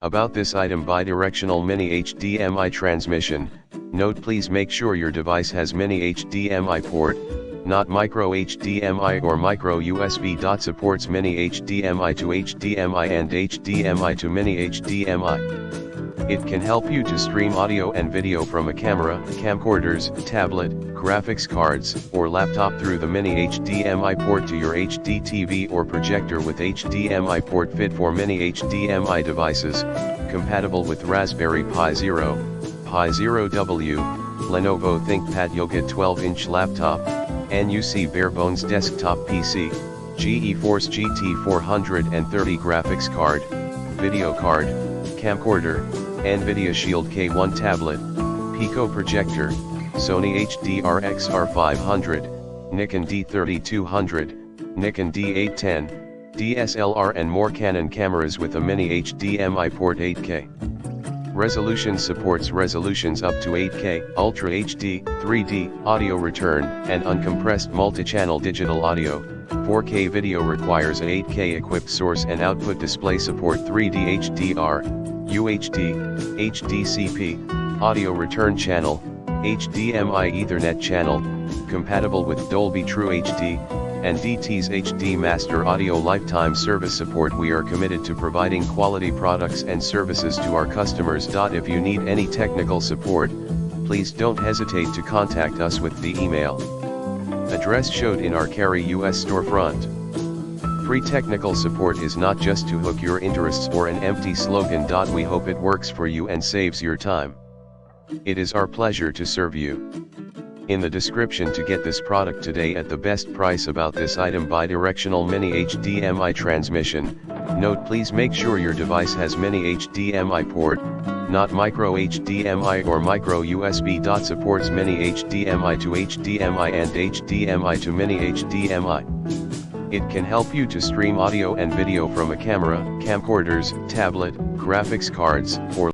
About this item: bidirectional mini HDMI transmission. Note: please make sure your device has mini HDMI port, not micro HDMI or micro USB. Supports mini HDMI to HDMI and HDMI to mini HDMI. It can help you to stream audio and video from a camera, camcorders, tablet, graphics cards, or laptop through the mini HDMI port to your HD TV or projector with HDMI port fit for mini HDMI devices, compatible with Raspberry Pi Zero, Pi Zero W, Lenovo ThinkPad Yoga 12-inch laptop, NUC Barebones desktop PC, GeForce GT 430 graphics card, video card, camcorder, NVIDIA Shield K1 tablet, Pico projector, Sony HDR XR500, Nikon D3200, Nikon D810, DSLR and more. Canon cameras with a mini HDMI port. 8K resolution. Supports resolutions up to 8K, Ultra HD, 3D, audio return, and uncompressed multi-channel digital audio. 4K video requires a 8K equipped source and output display. Support 3D HDR, UHD, HDCP, audio return channel, HDMI Ethernet channel, compatible with Dolby True HD, and DTS HD Master Audio. Lifetime service support. We are committed to providing quality products and services to our customers. If you need any technical support, please don't hesitate to contact us with the email address showed in our Cary US storefront. Free technical support is not just to hook your interests or an empty slogan. We hope it works for you and saves your time. It is our pleasure to serve you. In the description to get this product today at the best price. About this item: bidirectional mini HDMI transmission. Note: please make sure your device has mini HDMI port, not micro HDMI or micro USB. Supports mini HDMI to HDMI and HDMI to mini HDMI. It can help you to stream audio and video from a camera, camcorders, tablet, graphics cards, or